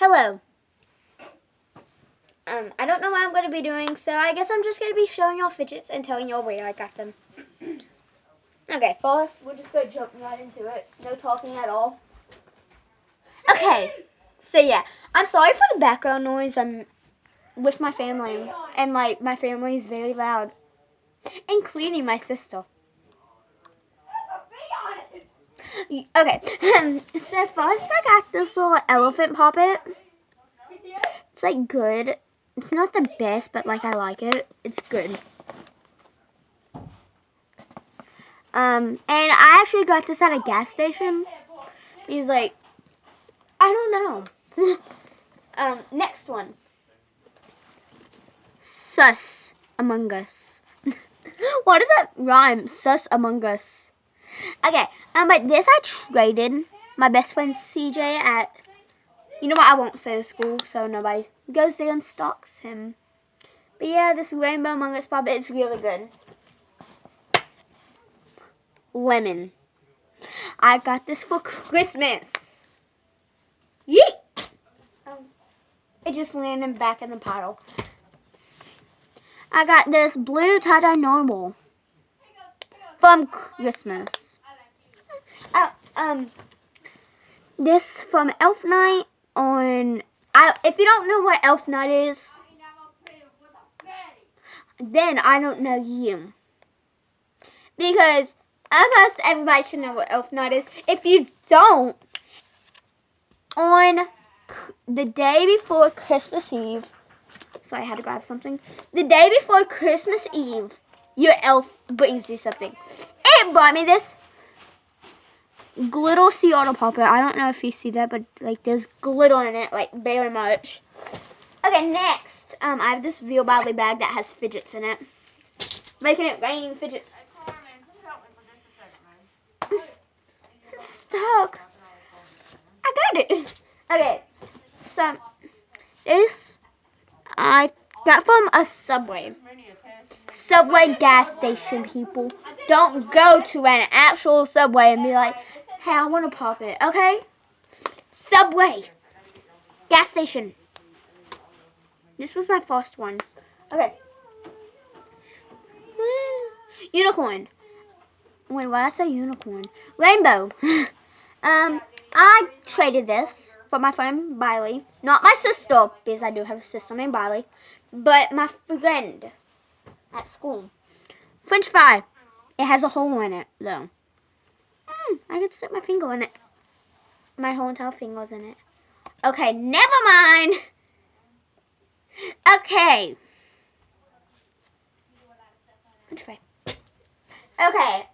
Hello. I don't know what I'm going to be doing, so I guess I'm just going to be showing y'all fidgets and telling y'all where I got them. Okay, first, we're just going to jump right into it. No talking at all. Okay, so yeah, I'm sorry for the background noise. I'm with my family, and like, my family is very loud, including my sister. Okay, so first I got this little elephant puppet. It's like good. It's not the best, but like I like it. It's good. And I actually got this at a gas station. He's like, I don't know. Next one. Sus Among Us. Why does that rhyme? Sus Among Us. Okay, but this I traded my best friend CJ at, you know what, I won't say the school, so nobody goes there and stalks him. But yeah, this Rainbow Among Us puppet, it's really good. Lemon. I got this for Christmas. Yeet! It just landed back in the pile. I got this blue tie-dye normal from Christmas. This from Elf Night on. If you don't know what Elf Night is, then I don't know you. Because almost everybody should know what Elf Night is. If you don't, on the day before Christmas Eve, sorry, I had to grab something. The day before Christmas Eve, your elf brings you something. It brought me this glitter sea otter puppet. I don't know if you see that, but like there's glitter in it, like very much. Okay, next, I have this real badly bag that has fidgets in it, making it rain fidgets. It's stuck. I got it. Okay, so this I got from a Subway gas station, people. Don't go to an actual Subway and be like, hey, I want to pop it, okay? Subway gas station. This was my first one. Okay. Unicorn. Wait, why did I say unicorn? Rainbow. I traded this for my friend Biley. Not my sister, because I do have a sister named Biley, but my friend at school. French fry. It has a hole in it, though. I could stick my finger in it. My whole entire finger's in it. Okay, never mind. Okay. French fry. Okay,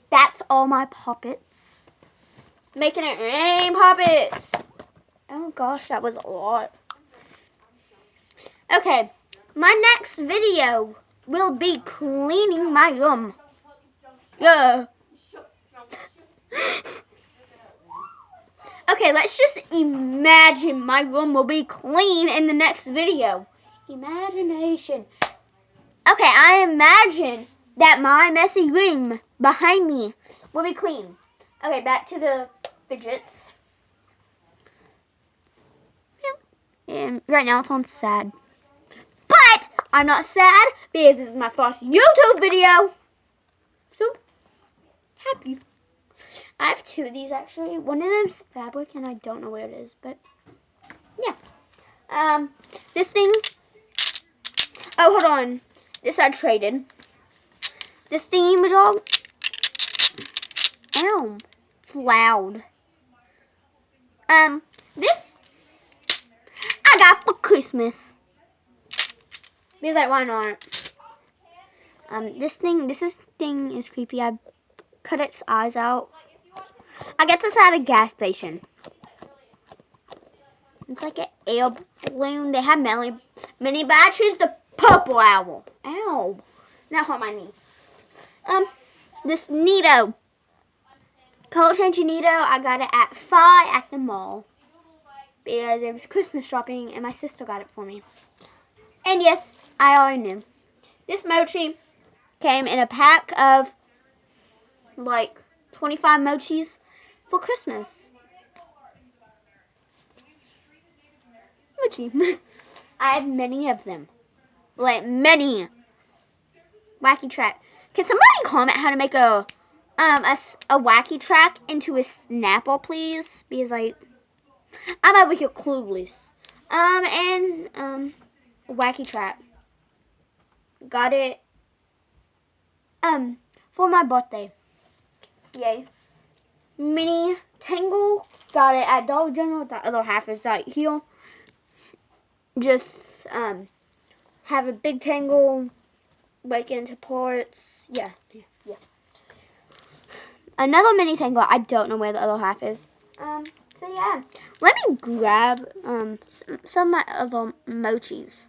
that's all my puppets. Making it rain puppets. Oh gosh, that was a lot. Okay, my next video will be cleaning my room. Yeah. Okay, let's just imagine my room will be clean in the next video. Imagination. Okay, I imagine that my messy room behind me will be clean. Okay, back to the fidgets. And right now it's on sad. But I'm not sad because this is my first YouTube video. So happy. I have two of these actually. One of them's fabric and I don't know where it is, but yeah. This thing. Oh, hold on. This I traded. This thingy dog. Ow. It's loud. This I got for Christmas. Because like, why not? This thing is creepy. I cut its eyes out. I get this at a gas station. It's like an air balloon. They have many, but I choose the purple owl. Ow. That hurt my knee. This Neato. Color changing Neato. I got it at Fi at the mall. Because it was Christmas shopping and my sister got it for me. And yes, I already knew. This mochi came in a pack of like 25 mochis for Christmas. mochi. I have many of them. Like, many. Wacky track. Can somebody comment how to make a wacky track into a Snapple, please? Because, like, I'm over here clueless. Wacky track. Got it. For my birthday. Yay. Mini Tangle. Got it at Dollar General. The other half is right here. Just, have a big tangle. Break it into parts. Yeah. Another mini tangle. I don't know where the other half is. So yeah. Let me grab, some of my other mochis.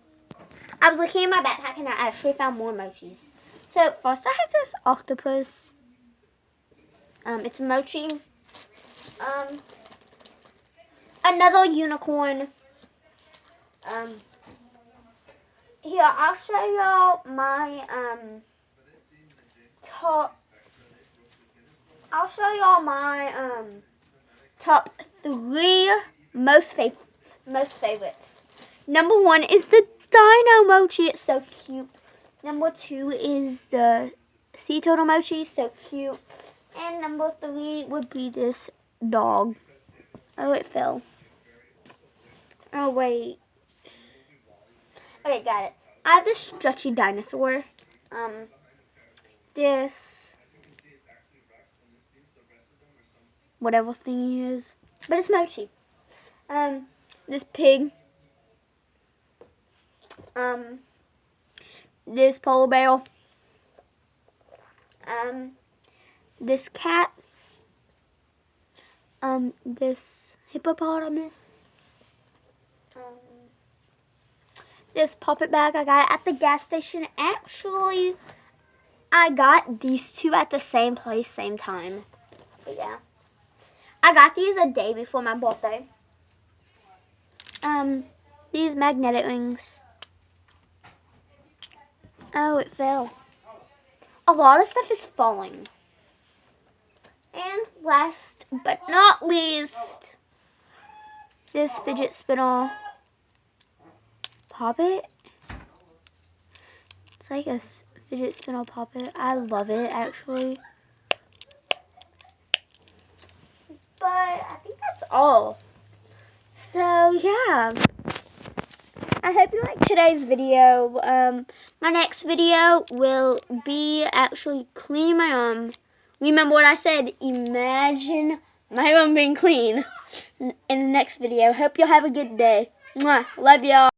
I was looking in my backpack and I actually found more mochis. So first I have this octopus. It's a mochi. Another unicorn. Here, I'll show y'all my, top. I'll show y'all my, top 3 most favorites. Number 1 is the Dino Mochi. It's so cute. Number 2 is the Sea Turtle Mochi. So cute. And number 3 would be this dog. Oh, it fell. Oh, wait. Okay, got it. I have this stretchy dinosaur. This whatever thing he is. But it's mochi. This pig. This polar bear. This cat. This hippopotamus. This puppet bag, I got it at the gas station. Actually, I got these 2 at the same place, same time. But yeah. I got these a day before my birthday. These magnetic rings. Oh, it fell. A lot of stuff is falling. And last but not least, this fidget spinner. Puppet. It's like a fidget spinner puppet. I love it, actually. But I think that's all. So yeah, I hope you liked today's video. My next video will be actually cleaning my arm. Remember what I said? Imagine my arm being clean in the next video. Hope you'll have a good day. Mwah. Love y'all.